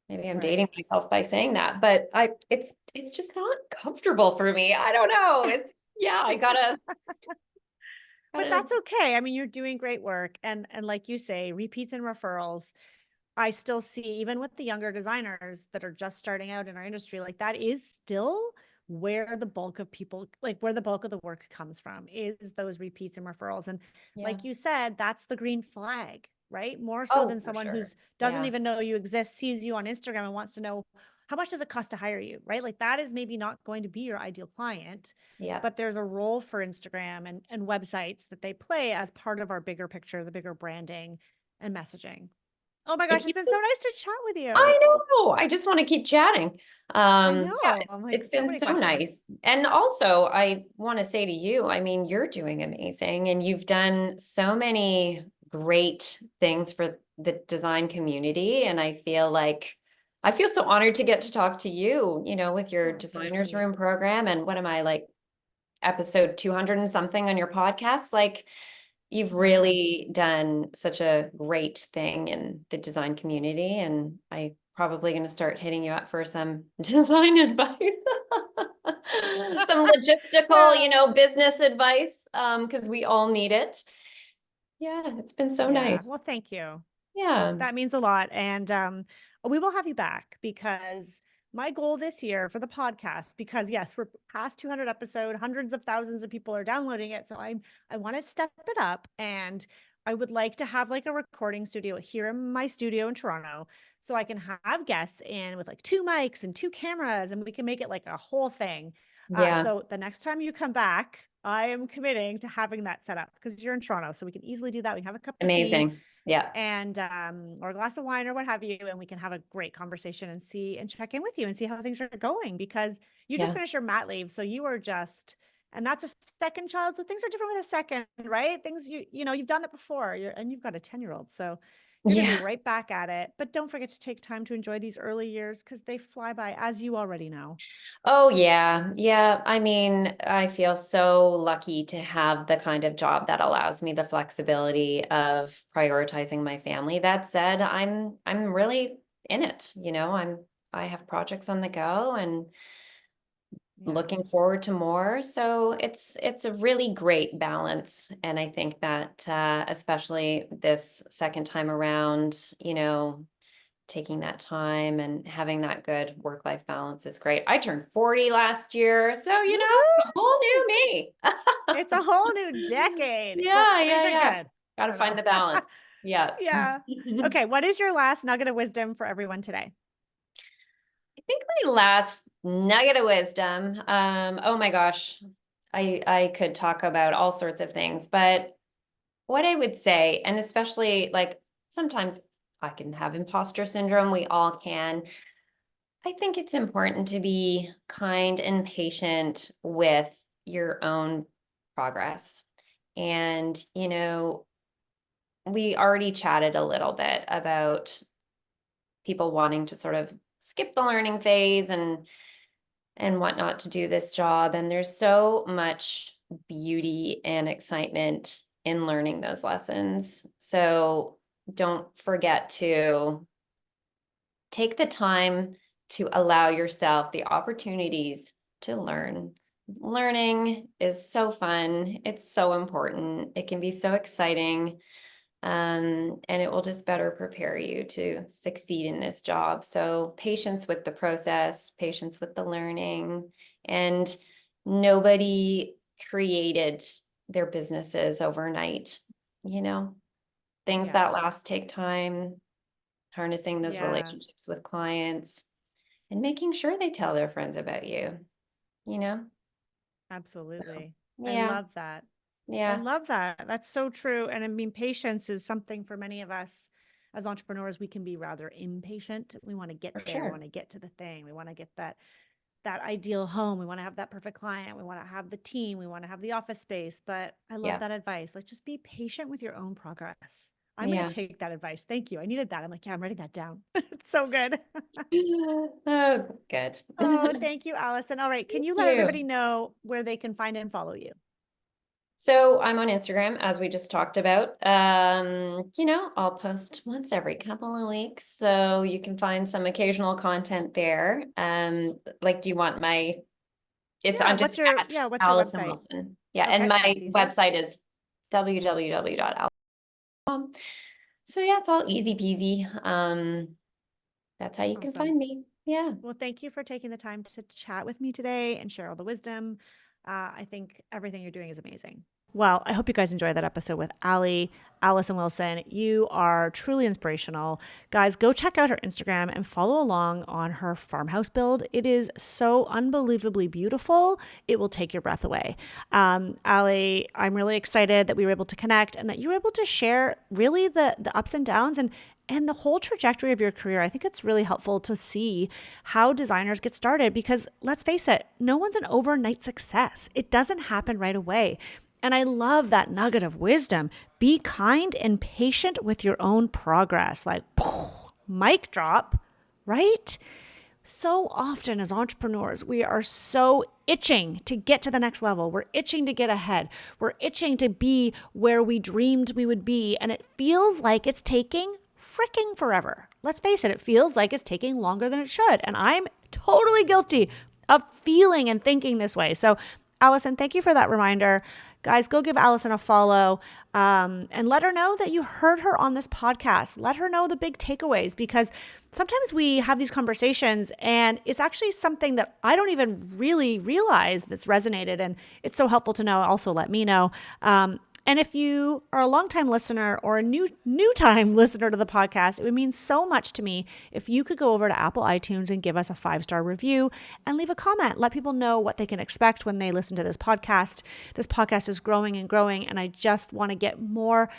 maybe I'm Right. dating myself by saying that, but it's just not comfortable for me. I don't know. Yeah, I gotta, But gotta, that's okay. I mean, you're doing great work. And like you say, repeats and referrals, I still see, even with the younger designers that are just starting out in our industry, like that is still where the bulk of people, like where the bulk of the work comes from, is those repeats and referrals. And yeah. like you said, that's the green flag, right? More so Oh, than for someone sure. who's doesn't Yeah. even know you exist, sees you on Instagram and wants to know how much does it cost to hire you, right? Like that is maybe not going to be your ideal client, Yeah. but there's a role for Instagram and websites that they play as part of our bigger picture, the bigger branding and messaging. Oh my It gosh, it's keeps been so nice to chat with you. I know. I just want to keep chatting. I Yeah, know. I'm like, it's so been many so nice. questions. And also, I want to say to you, I mean, you're doing amazing and you've done so many great things for the design community. And I feel so honored to get to talk to you, with your Oh, so designers sweet. room program. And what am I, like, episode 200 and something on your podcast? Like, you've Yeah. really done such a great thing in the design community, and I probably going to start hitting you up for some design advice, some logistical, Yeah. business advice, because we all need it. Yeah, it's been so Yeah. nice. Well, thank you. Yeah. That means a lot. And we will have you back because my goal this year for the podcast, because yes, we're past 200 episode, hundreds of thousands of people are downloading it. So I want to step it up and I would like to have like a recording studio here in my studio in Toronto so I can have guests in with like two mics and two cameras and we can make it like a whole thing. Yeah. So the next time you come back, I am committing to having that set up because you're in Toronto. So we can easily do that. We can have a cup of tea Amazing. Yeah. and or a glass of wine or what have you, and we can have a great conversation and see and check in with you and see how things are going, because you just Yeah. finished your mat leave. So you are just, and that's a second child. So things are different with a second, right? Things you've done that before. And you've got a 10-year-old. So you're going to be Yeah. right back at it. But don't forget to take time to enjoy these early years, because they fly by, as you already know. Oh, yeah. Yeah. I mean, I feel so lucky to have the kind of job that allows me the flexibility of prioritizing my family. That said, I'm really in it, I have projects on the go and Yeah. looking forward to more. So it's a really great balance. And I think that especially this second time around, taking that time and having that good work-life balance is great. I turned 40 last year, so it's a whole new Woo-hoo! me. It's a whole new decade. Yeah, 40s yeah, are yeah. good. I Got to don't find know. the balance. Yeah. Yeah. Okay. What is your last nugget of wisdom for everyone today? I think my last nugget of wisdom, oh my gosh, I could talk about all sorts of things, but what I would say, and especially like sometimes I can have imposter syndrome, we all can. I think it's important to be kind and patient with your own progress. And, we already chatted a little bit about people wanting to sort of skip the learning phase and whatnot to do this job. And there's so much beauty and excitement in learning those lessons. So don't forget to take the time to allow yourself the opportunities to learn. Learning is so fun. It's so important. It can be so exciting. And it will just better prepare you to succeed in this job. So patience with the process, patience with the learning, and nobody created their businesses overnight, you know, things Yeah. that last take time, harnessing those Yeah. relationships with clients and making sure they tell their friends about you, you know? So, Absolutely. I yeah, love that. I yeah, love that. That's so true. And I mean, patience is something for many of us as entrepreneurs, we can be rather impatient. We want to get for there. We sure. want to get to the thing. We want to get that ideal home. We want to have that perfect client. We want to have the team. We want to have the office space. But I love Yeah, that advice. Like, just be patient with your own progress. I'm going yeah. to take that advice. Thank you. I needed that. I'm like, yeah, I'm writing that down. It's so good. Oh, good. Oh, Thank thank you, Allison. All right. Can you let everybody you. know where they can find and follow you? So I'm on Instagram, as we just talked about. I'll post once every couple of weeks, so you can find some occasional content there. Do you want Yeah. I'm just at What's your Allison website? Wilson. Yeah, and Okay. my That's easy. website is www.allison.com. So yeah, it's all easy peasy. That's how you can Awesome. find me. Yeah, Well, thank you for taking the time to chat with me today and share all the wisdom. I think everything you're doing is amazing. Well, I hope you guys enjoyed that episode with Allison Wilson. You are truly inspirational. Guys, go check out her Instagram and follow along on her farmhouse build. It is so unbelievably beautiful. It will take your breath away. Allie, I'm really excited that we were able to connect and that you were able to share really the ups and downs and the whole trajectory of your career. I think it's really helpful to see how designers get started, because let's face it, no one's an overnight success. It doesn't happen right away. And I love that nugget of wisdom. Be kind and patient with your own progress. Like, mic drop, right? So often as entrepreneurs, we are so itching to get to the next level. We're itching to get ahead. We're itching to be where we dreamed we would be. And it feels like it's taking freaking forever. Let's face it, it feels like it's taking longer than it should. And I'm totally guilty of feeling and thinking this way. So, Allison, thank you for that reminder. Guys, go give Allison a follow and let her know that you heard her on this podcast. Let her know the big takeaways, because sometimes we have these conversations and it's actually something that I don't even really realize that's resonated. And it's so helpful to know. Also, let me know. And if you are a longtime listener or a new time listener to the podcast, it would mean so much to me if you could go over to Apple iTunes and give us a 5-star review and leave a comment. Let people know what they can expect when they listen to this podcast. This podcast is growing and growing, and I just want to get more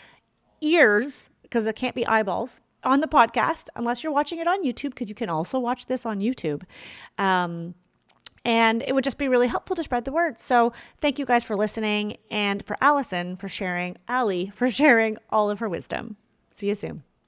ears because there can't be eyeballs on the podcast unless you're watching it on YouTube, because you can also watch this on YouTube. And it would just be really helpful to spread the word. So thank you guys for listening, and for Allison for sharing, Allie for sharing all of her wisdom. See you soon.